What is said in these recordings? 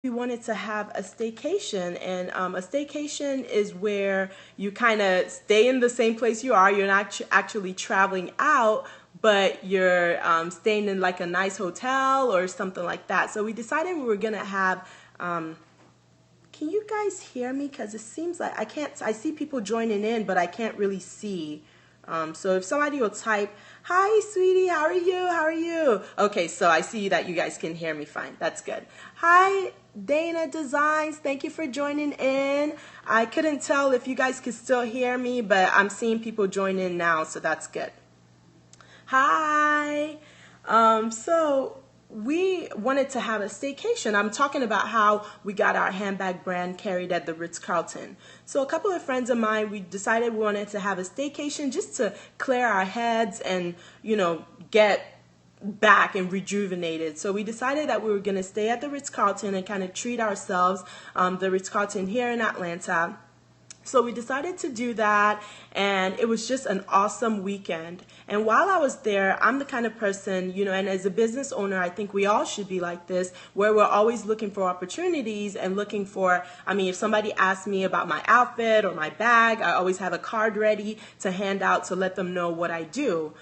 We wanted to have a staycation, and a staycation is where you kind of stay in the same place you are. You're not actually traveling out, but you're staying in like a nice hotel or something like that. So we decided we were gonna have. Can you guys hear me? Because it seems like I can't. I see people joining in, but I can't really see. So if somebody will type, "Hi, sweetie, how are you? How are you?" Okay, so I see that you guys can hear me fine. That's good. Hi, Dana Designs. Thank you for joining in. I couldn't tell if you guys could still hear me, but I'm seeing people join in now, so that's good. Hi. So we wanted to have a staycation. I'm talking about how we got our handbag brand carried at the Ritz Carlton. So a couple of friends of mine, we decided we wanted to have a staycation just to clear our heads and, get back and rejuvenated. So we decided that we were going to stay at the Ritz Carlton and kind of treat ourselves, the Ritz Carlton here in Atlanta. So we decided to do that, and it was just an awesome weekend. And while I was there, I'm the kind of person, and as a business owner, I think we all should be like this, where we're always looking for opportunities and looking for, if somebody asks me about my outfit or my bag, I always have a card ready to hand out to let them know what I do.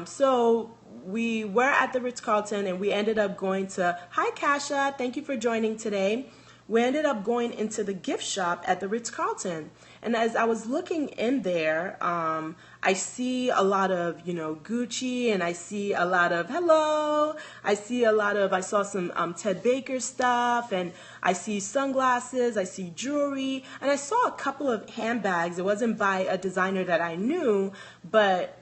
So we were at the Ritz-Carlton, and we ended up going to, hi Kasha, thank you for joining today. We ended up going into the gift shop at the Ritz-Carlton. And as I was looking in there, I see a lot of, Gucci, and I see a lot of, hello, I saw some Ted Baker stuff, and I see sunglasses, I see jewelry, and I saw a couple of handbags. It wasn't by a designer that I knew, but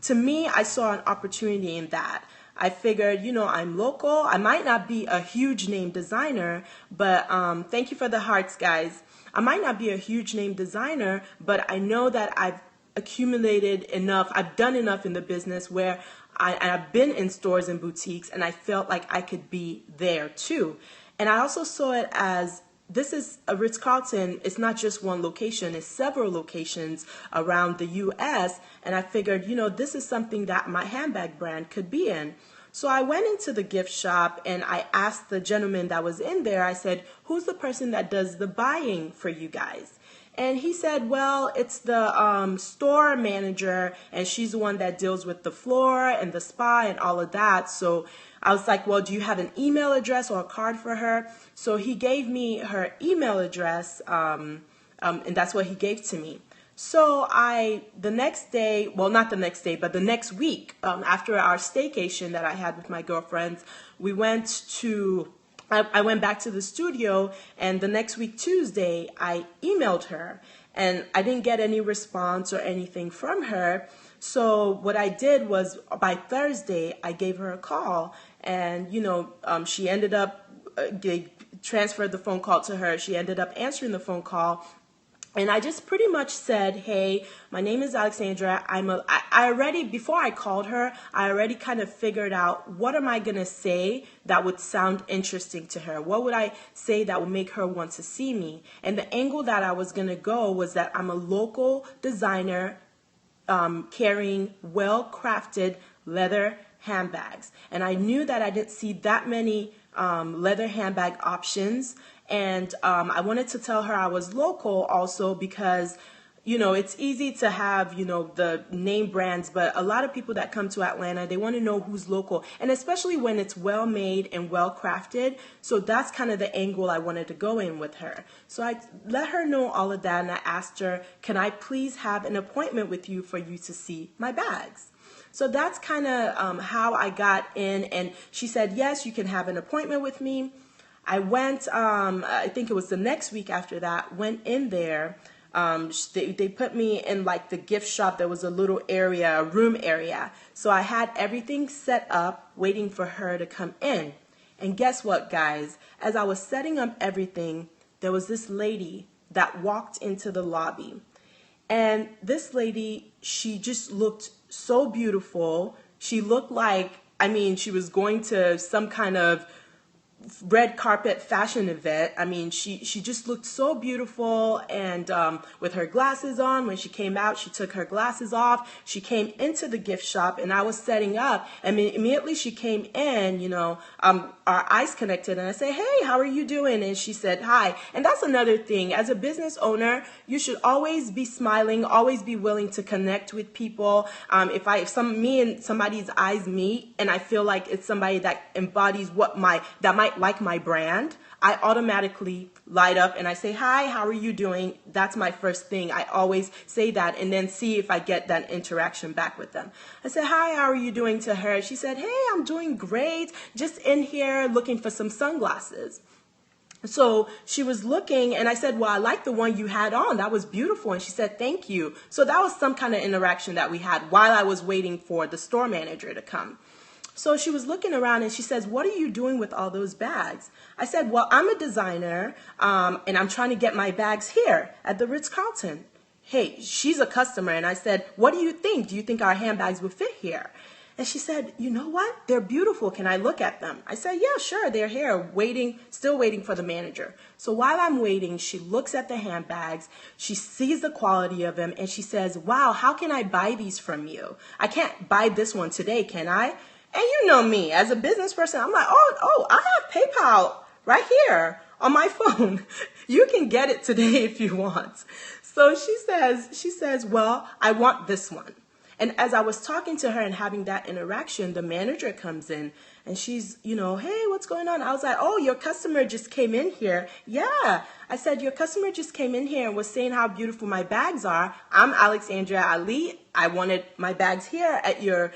to me, I saw an opportunity in that. I figured, I'm local. I might not be a huge name designer, but thank you for the hearts, guys. I might not be a huge name designer, but I know that I've accumulated enough. I've done enough in the business where I've been in stores and boutiques, and I felt like I could be there too. And I also saw it as this is a Ritz-Carlton. It's not just one location. It's several locations around the U.S. And I figured, this is something that my handbag brand could be in. So I went into the gift shop and I asked the gentleman that was in there, I said, who's the person that does the buying for you guys? And he said, well, it's the store manager, and she's the one that deals with the floor and the spa and all of that. So I was like, well, do you have an email address or a card for her? So he gave me her email address, and that's what he gave to me. So the next day, well, not the next day, but the next week, after our staycation that I had with my girlfriends, I went back to the studio, and the next week, Tuesday, I emailed her, and I didn't get any response or anything from her. So what I did was by Thursday, I gave her a call, and, she ended up, they transferred the phone call to her. She ended up answering the phone call. And I just pretty much said, hey, my name is Alexandra. Before I called her, I already kind of figured out what am I going to say that would sound interesting to her? What would I say that would make her want to see me? And the angle that I was going to go was that I'm a local designer carrying well-crafted leather handbags. And I knew that I didn't see that many leather handbag options. And I wanted to tell her I was local also because, it's easy to have, the name brands, but a lot of people that come to Atlanta, they want to know who's local. And especially when it's well made and well crafted. So that's kind of the angle I wanted to go in with her. So I let her know all of that, and I asked her, can I please have an appointment with you for you to see my bags? So that's kind of how I got in, and she said, yes, you can have an appointment with me. I went, I think it was the next week after that, went in there. They put me in like the gift shop. There was a little area, a room area. So I had everything set up, waiting for her to come in. And guess what, guys? As I was setting up everything, there was this lady that walked into the lobby. And this lady, she just looked so beautiful. She looked like, she was going to some kind of red carpet fashion event. I mean, she just looked so beautiful, and with her glasses on. When she came out, she took her glasses off. She came into the gift shop, and I was setting up. And immediately she came in, our eyes connected, and I said, "Hey, how are you doing?" And she said, "Hi." And that's another thing. As a business owner, you should always be smiling, always be willing to connect with people. If me and somebody's eyes meet, and I feel like it's somebody that embodies that might like my brand, I automatically light up and I say, "Hi, how are you doing?" That's my first thing. I always say that, and then see if I get that interaction back with them. I said, "Hi, how are you doing?" to her. She said, "Hey, I'm doing great. Just in here looking for some sunglasses." So she was looking, and I said, "Well, I like the one you had on. That was beautiful." And she said, "Thank you." So that was some kind of interaction that we had while I was waiting for the store manager to come. So she was looking around, and she says, "What are you doing with all those bags?" I said, "Well, I'm a designer, and I'm trying to get my bags here at the Ritz Carlton." Hey, she's a customer, and I said, "What do you think? Do you think our handbags would fit here?" And she said, "You know what? They're beautiful. Can I look at them?" I said, "Yeah, sure. They're here still waiting for the manager." So while I'm waiting, she looks at the handbags. She sees the quality of them, and she says, "Wow, how can I buy these from you? I can't buy this one today, can I?" And you know me, as a business person, I'm like, oh, I have PayPal right here on my phone. You can get it today if you want. So she says, "Well, I want this one." And as I was talking to her and having that interaction, the manager comes in, and she's, "Hey, what's going on?" I was like, "Oh, your customer just came in here." "Yeah." I said, "Your customer just came in here and was saying how beautiful my bags are. I'm Alexandria Ali. I wanted my bags here at your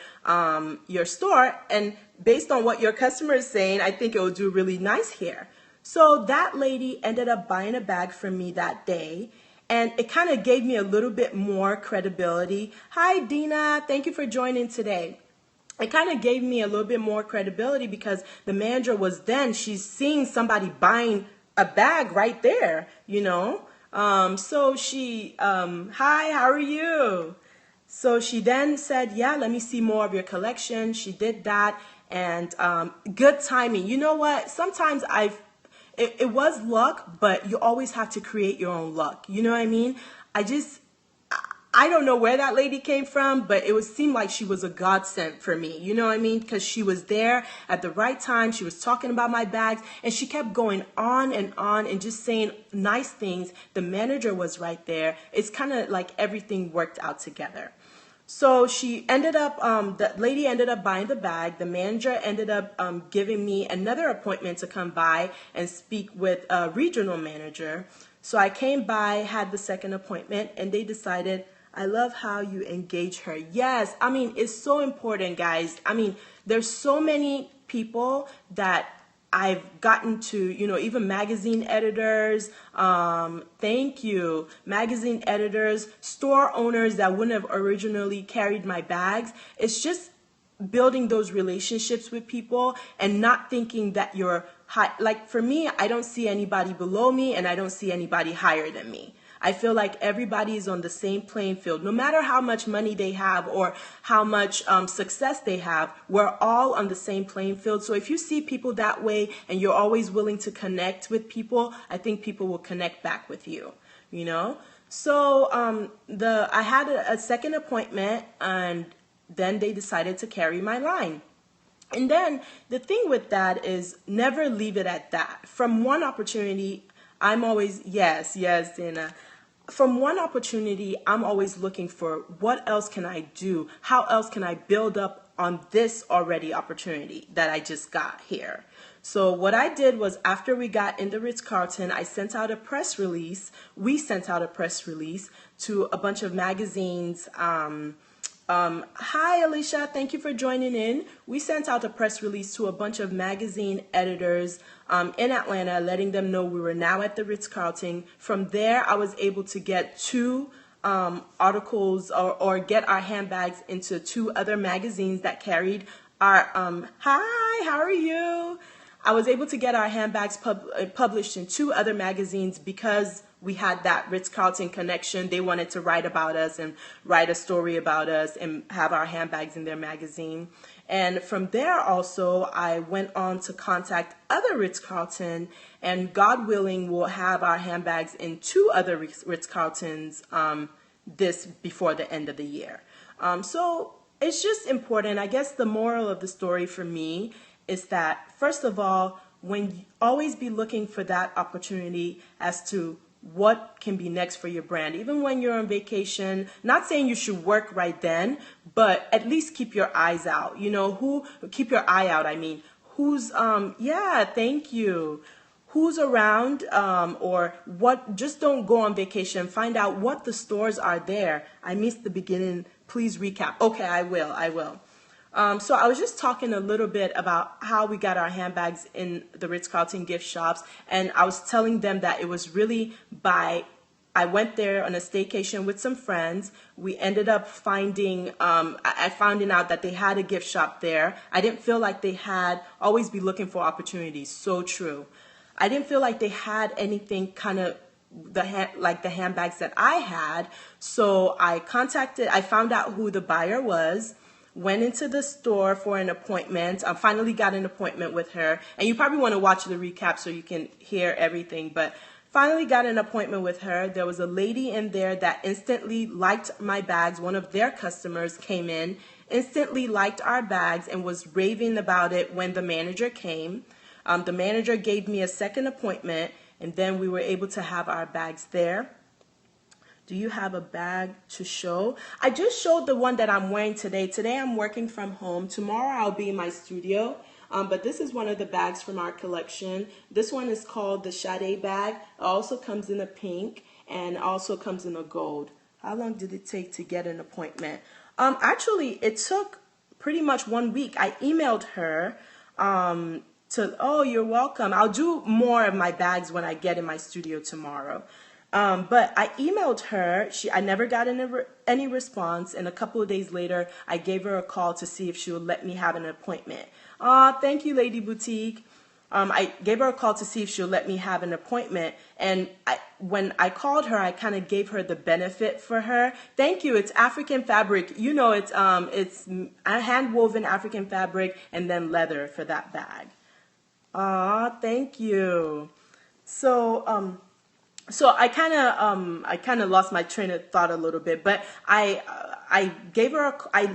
store. And based on what your customer is saying, I think it will do really nice here." So that lady ended up buying a bag from me that day. And it kind of gave me a little bit more credibility. "Hi, Dina. Thank you for joining today." It kind of gave me a little bit more credibility because the manager she's seeing somebody buying a bag right there, So she, "Hi, how are you?" So she then said, "Yeah, let me see more of your collection." She did that, and good timing. You know what? Sometimes it was luck, but you always have to create your own luck. You know what I mean? I don't know where that lady came from, but it seemed like she was a godsend for me. You know what I mean? Because she was there at the right time. She was talking about my bags, and she kept going on and just saying nice things. The manager was right there. It's kind of like everything worked out together. So the lady ended up buying the bag. The manager ended up giving me another appointment to come by and speak with a regional manager. So I came by, had the second appointment, and they decided, "I love how you engage her." Yes, I mean, it's so important, guys. I mean, there's so many people that I've gotten to, even magazine editors, thank you, magazine editors, store owners that wouldn't have originally carried my bags. It's just building those relationships with people and not thinking that you're high. Like for me, I don't see anybody below me, and I don't see anybody higher than me. I feel like everybody is on the same playing field. No matter how much money they have or how much success they have, we're all on the same playing field. So if you see people that way and you're always willing to connect with people, I think people will connect back with you, So I had a second appointment, and then they decided to carry my line. And then the thing with that is never leave it at that. From one opportunity, I'm always, yes, Dana. From one opportunity, I'm always looking for what else can I do? How else can I build up on this already opportunity that I just got here? So what I did was, after we got in the Ritz Carlton, I sent out a press release. We sent out a press release to a bunch of magazines. Hi, Alicia. Thank you for joining in. We sent out a press release to a bunch of magazine editors in Atlanta, letting them know we were now at the Ritz Carlton. From there, I was able to get two articles or get our handbags into two other magazines that carried our, hi, how are you? I was able to get our handbags published in two other magazines because we had that Ritz Carlton connection. They wanted to write about us and write a story about us and have our handbags in their magazine. And from there also, I went on to contact other Ritz Carlton, and God willing, we'll have our handbags in 2 other Ritz Carltons this before the end of the year. So it's just important. I guess the moral of the story for me is that, first of all, always be looking for that opportunity as to what can be next for your brand. Even when you're on vacation, not saying you should work right then, but at least keep your eyes out. Keep your eye out, I mean. Yeah, thank you. Who's around, or what, just don't go on vacation. Find out what the stores are there. I missed the beginning. Please recap. Okay, I will. So I was just talking a little bit about how we got our handbags in the Ritz-Carlton gift shops, and I was telling them that it was really I went there on a staycation with some friends. We ended up finding out that they had a gift shop there. I didn't feel like they had, always be looking for opportunities, so true. I didn't feel like they had anything kind of like the handbags that I had, so I found out who the buyer was, went into the store for an appointment. I finally got an appointment with her. And you probably want to watch the recap so you can hear everything. But finally got an appointment with her. There was a lady in there that instantly liked my bags. One of their customers came in, instantly liked our bags, and was raving about it when the manager came. The manager gave me a second appointment, and then we were able to have our bags there. Do you have a bag to show? I just showed the one that I'm wearing today. Today I'm working from home. Tomorrow I'll be in my studio. But this is one of the bags from our collection. This one is called the Sade bag. It also comes in a pink and also comes in a gold. How long did it take to get an appointment? Actually, it took pretty much 1 week. I emailed her oh, you're welcome. I'll do more of my bags when I get in my studio tomorrow. But I emailed her. I never got any response, and a couple of days later, I gave her a call to see if she would let me have an appointment. Thank you, Lady Boutique. I gave her a call to see if she'll let me have an appointment, and when I called her, I kind of gave her the benefit for her. Thank you. It's African fabric. It's a hand-woven African fabric and then leather for that bag. Thank you. So I kind of lost my train of thought a little bit, but I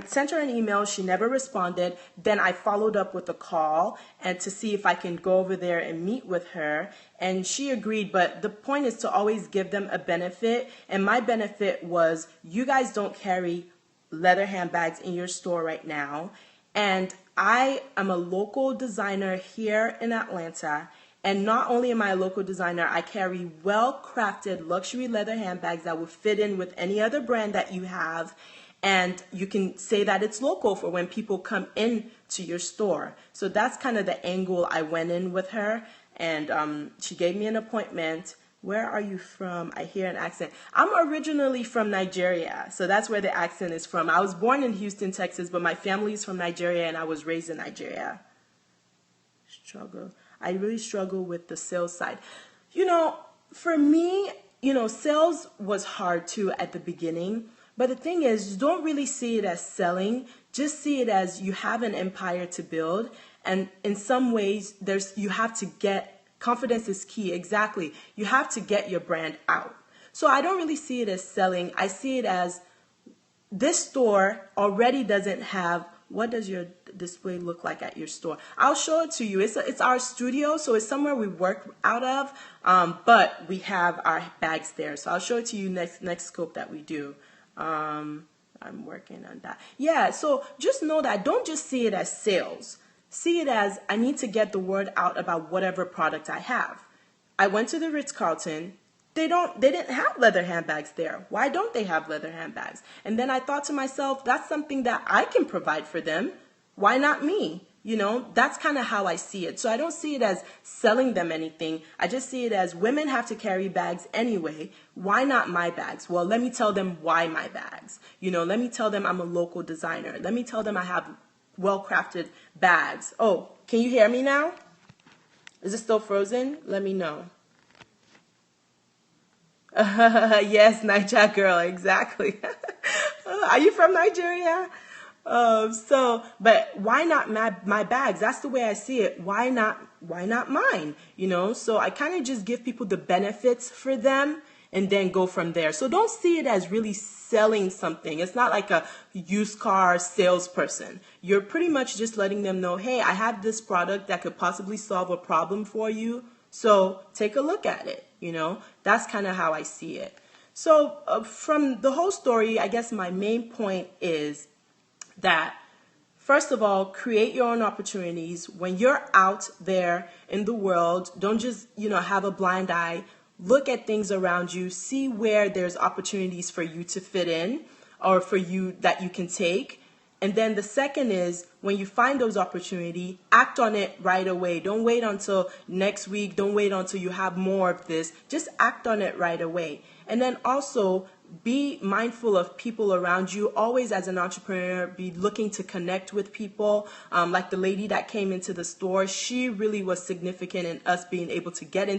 sent her an email. She never responded. Then I followed up with a call and to see if I can go over there and meet with her, and she agreed. But the point is to always give them a benefit, and my benefit was you guys don't carry leather handbags in your store right now, and I am a local designer here in Atlanta. And not only am I a local designer, I carry well-crafted luxury leather handbags that will fit in with any other brand that you have. And you can say that it's local for when people come in to your store. So that's kind of the angle I went in with her. And she gave me an appointment. Where are you from? I hear an accent. I'm originally from Nigeria. So that's where the accent is from. I was born in Houston, Texas, but my family is from Nigeria and I was raised in Nigeria. I really struggle with the sales side. For me, sales was hard too at the beginning. But the thing is, don't really see it as selling. Just see it as you have an empire to build. And in some ways, you have to confidence is key. Exactly. You have to get your brand out. So I don't really see it as selling. I see it as this store already doesn't have. What does your display look like at your store? I'll show it to you. It's our studio, so it's somewhere we work out of, but we have our bags there. So I'll show it to you next scope that we do. I'm working on that. Yeah, so just know that. Don't just see it as sales. See it as I need to get the word out about whatever product I have. I went to the Ritz Carlton. They didn't have leather handbags there. Why don't they have leather handbags? And then I thought to myself, that's something that I can provide for them. Why not me? That's kind of how I see it. So I don't see it as selling them anything. I just see it as women have to carry bags anyway. Why not my bags? Well, let me tell them why my bags. Let me tell them I'm a local designer. Let me tell them I have well-crafted bags. Oh, can you hear me now? Is it still frozen? Let me know. Yes, Nigeria girl, exactly. Are you from Nigeria? But why not my bags? That's the way I see it. Why not mine? So I kind of just give people the benefits for them and then go from there. So don't see it as really selling something. It's not like a used car salesperson. You're pretty much just letting them know, hey, I have this product that could possibly solve a problem for you. So take a look at it. That's kind of how I see it. So from the whole story, I guess my main point is that, first of all, create your own opportunities. When you're out there in the world, don't just, have a blind eye. Look at things around you, see where there's opportunities for you to fit in or for you that you can take. And then the second is, when you find those opportunities, act on it right away. Don't wait until next week. Don't wait until you have more of this. Just act on it right away. And then also, be mindful of people around you. Always, as an entrepreneur, be looking to connect with people. Like the lady that came into the store, she really was significant in us being able to get into